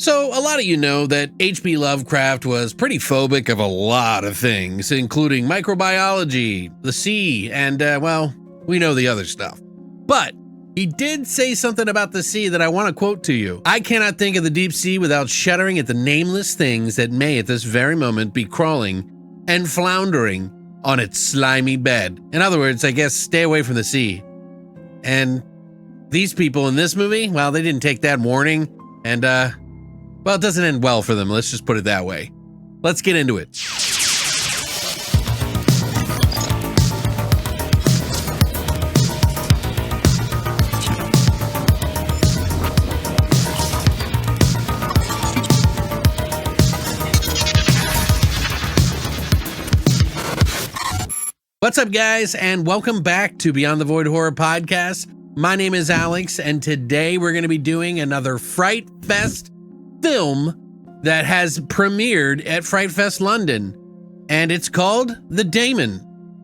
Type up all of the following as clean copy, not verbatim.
So, a lot of you know that H.P. Lovecraft was pretty phobic of a lot of things, including microbiology, the sea, and, well, we know the other stuff. But he did say something about the sea that I want to quote to you. "I cannot think of the deep sea without shuddering at the nameless things that may at this very moment be crawling and floundering on its slimy bed." In other words, I guess stay away from the sea. And these people in this movie, well, they didn't take that warning, and, well, it doesn't end well for them. Let's just put it that way. Let's get into it. What's up, guys, and welcome back to Beyond the Void Horror Podcast. My name is Alex, and today we're going to be doing another FrightFest film that has premiered at FrightFest London, and it's called The Dæmon,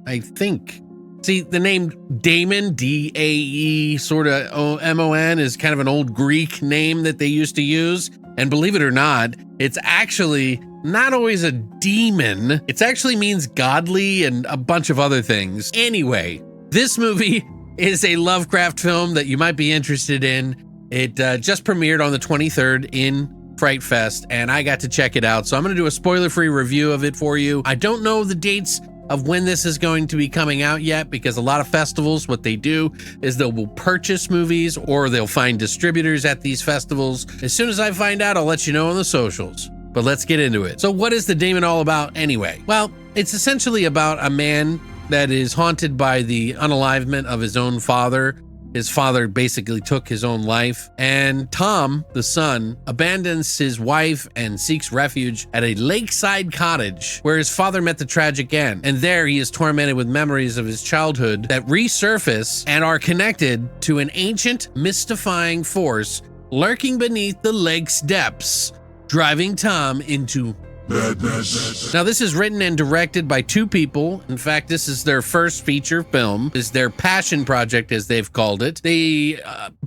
I think. See, the name Dæmon, D-A-E, sort of M-O-N, is kind of an old Greek name that they used to use, and believe it or not, it's actually not always a demon. It actually means godly and a bunch of other things. Anyway, this movie is a Lovecraft film that you might be interested in. It just premiered on the 23rd in FrightFest, and I got to check it out. So I'm going to do a spoiler-free review of it for you. I don't know the dates of when this is going to be coming out yet, because a lot of festivals, what they do is they will purchase movies or they'll find distributors at these festivals. As soon as I find out, I'll let you know on the socials. But let's get into it. So what is The Dæmon all about anyway? Well, it's essentially about a man that is haunted by the unalivement of his own father. His father basically took his own life, and Tom, the son, abandons his wife and seeks refuge at a lakeside cottage where his father met the tragic end. And there he is tormented with memories of his childhood that resurface and are connected to an ancient, mystifying force lurking beneath the lake's depths, driving Tom into madness. Now, this is written and directed by two people. In fact, this is their first feature film. It's their passion project, as they've called it. They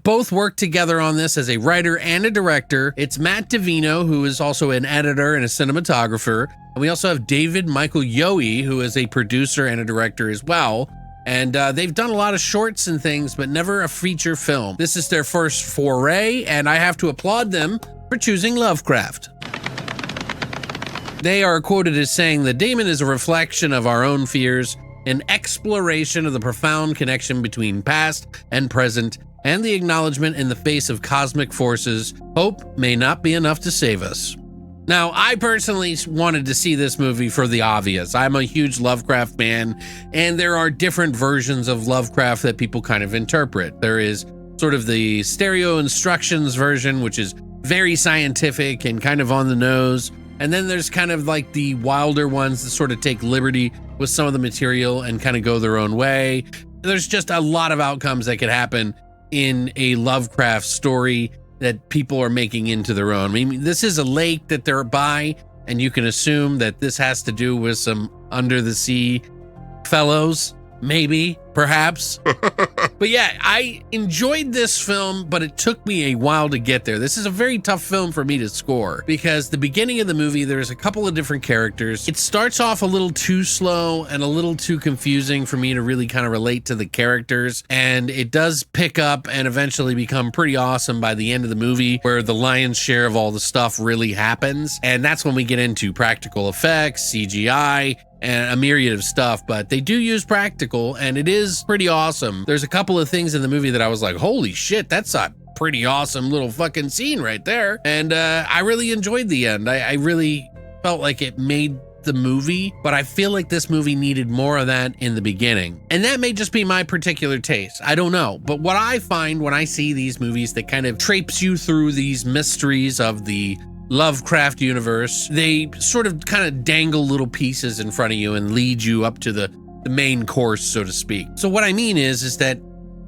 both work together on this as a writer and a director. It's Matt Davino, who is also an editor and a cinematographer. And we also have David Michael Yohe, who is a producer and a director as well. And they've done a lot of shorts and things, but never a feature film. This is their first foray, and I have to applaud them for choosing Lovecraft. They are quoted as saying, "The Dæmon is a reflection of our own fears, an exploration of the profound connection between past and present, and the acknowledgement in the face of cosmic forces. Hope may not be enough to save us." Now, I personally wanted to see this movie for the obvious. I'm a huge Lovecraft fan, and there are different versions of Lovecraft that people kind of interpret. There is sort of the stereo instructions version, which is very scientific and kind of on the nose. And then there's kind of like the wilder ones that sort of take liberty with some of the material and kind of go their own way. There's just a lot of outcomes that could happen in a Lovecraft story that people are making into their own. I mean, this is a lake that they're by, and you can assume that this has to do with some under the sea fellows, maybe, perhaps. But yeah, I enjoyed this film, but it took me a while to get there. This is a very tough film for me to score, because the beginning of the movie, there's a couple of different characters. It starts off a little too slow and a little too confusing for me to really kind of relate to the characters. And it does pick up and eventually become pretty awesome by the end of the movie, where the lion's share of all the stuff really happens. And that's when we get into practical effects, CGI, and a myriad of stuff, but they do use practical, and it is pretty awesome. There's a couple of things in the movie that I was like, holy shit, that's a pretty awesome little fucking scene right there. And I really enjoyed the end. I really felt like it made the movie, but I feel like this movie needed more of that in the beginning. And that may just be my particular taste. I don't know. But what I find when I see these movies that kind of traipse you through these mysteries of the Lovecraft universe, they sort of kind of dangle little pieces in front of you and lead you up to the main course, so to speak. So what I mean is that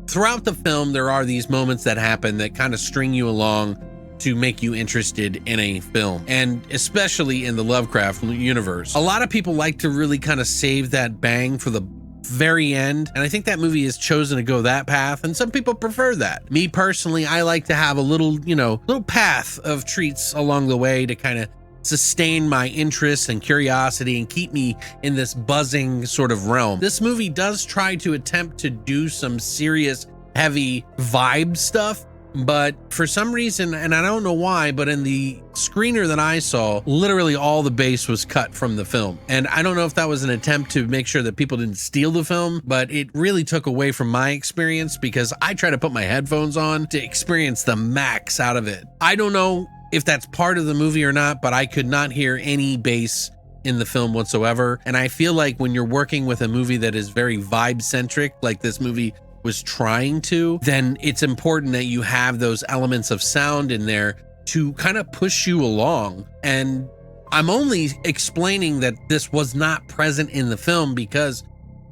throughout the film, there are these moments that happen that kind of string you along to make you interested in a film, and especially in the Lovecraft universe. A lot of people like to really kind of save that bang for the very end. And I think that movie has chosen to go that path, and some people prefer that. Me personally, I like to have a little, little path of treats along the way to kind of sustain my interest and curiosity and keep me in this buzzing sort of realm. This movie does try to attempt to do some serious, heavy vibe stuff, but for some reason, and I don't know why, but in the screener that I saw, literally all the bass was cut from the film. And I don't know if that was an attempt to make sure that people didn't steal the film, but it really took away from my experience because I try to put my headphones on to experience the max out of it. I don't know if that's part of the movie or not, but I could not hear any bass in the film whatsoever. And I feel like when you're working with a movie that is very vibe centric, like this movie was trying to, then it's important that you have those elements of sound in there to kind of push you along. And I'm only explaining that this was not present in the film because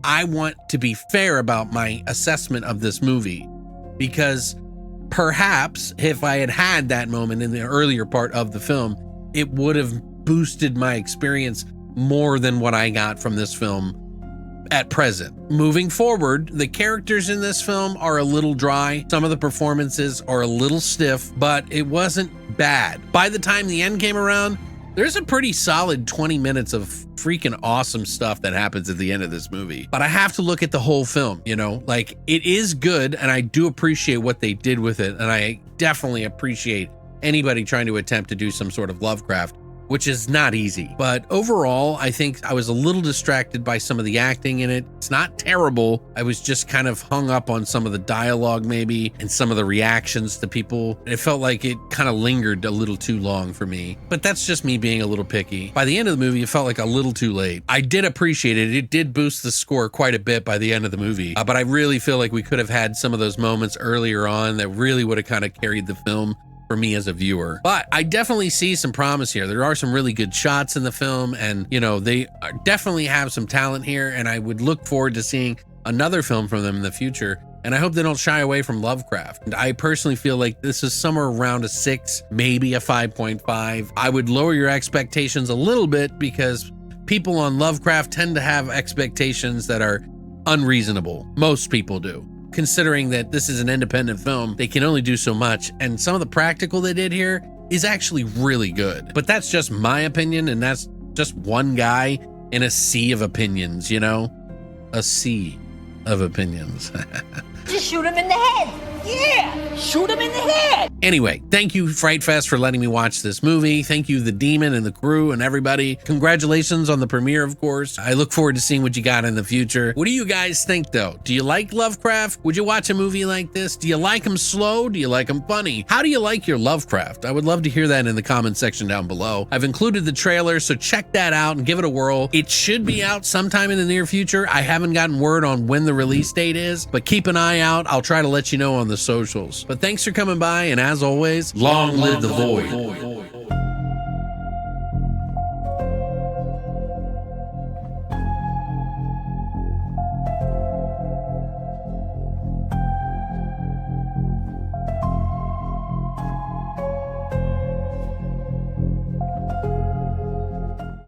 I want to be fair about my assessment of this movie, because perhaps if I had had that moment in the earlier part of the film, it would have boosted my experience more than what I got from this film at present. Moving forward, the characters in this film are a little dry. Some of the performances are a little stiff, but it wasn't bad. By the time the end came around, there's a pretty solid 20 minutes of freaking awesome stuff that happens at the end of this movie. But I have to look at the whole film, like it is good, and I do appreciate what they did with it. And I definitely appreciate anybody trying to attempt to do some sort of Lovecraft, which is not easy. But overall, I think I was a little distracted by some of the acting in it. It's not terrible. I was just kind of hung up on some of the dialogue maybe and some of the reactions to people. It felt like it kind of lingered a little too long for me, but that's just me being a little picky. By the end of the movie, it felt like a little too late. I did appreciate it. It did boost the score quite a bit by the end of the movie, but I really feel like we could have had some of those moments earlier on that really would have kind of carried the film for me as a viewer. But I definitely see some promise here. There are some really good shots in the film, and they definitely have some talent here, and I would look forward to seeing another film from them in the future. And I hope they don't shy away from Lovecraft. And I personally feel like this is somewhere around a 6, maybe a 5.5. I would lower your expectations a little bit because people on Lovecraft tend to have expectations that are unreasonable. Most people do. Considering that this is an independent film, they can only do so much, and some of the practical they did here is actually really good. But that's just my opinion, and that's just one guy in a sea of opinions, a sea of opinions. Just shoot him in the head. Yeah, shoot him in the head. Anyway, thank you, FrightFest, for letting me watch this movie. Thank you, the Dæmon and the crew and everybody. Congratulations on the premiere, of course. I look forward to seeing what you got in the future. What do you guys think, though? Do you like Lovecraft? Would you watch a movie like this? Do you like him slow? Do you like him funny? How do you like your Lovecraft? I would love to hear that in the comment section down below. I've included the trailer, so check that out and give it a whirl. It should be out sometime in the near future. I haven't gotten word on when the release date is, but keep an eye out. I'll try to let you know on the socials. But thanks for coming by, and as always, long live the void.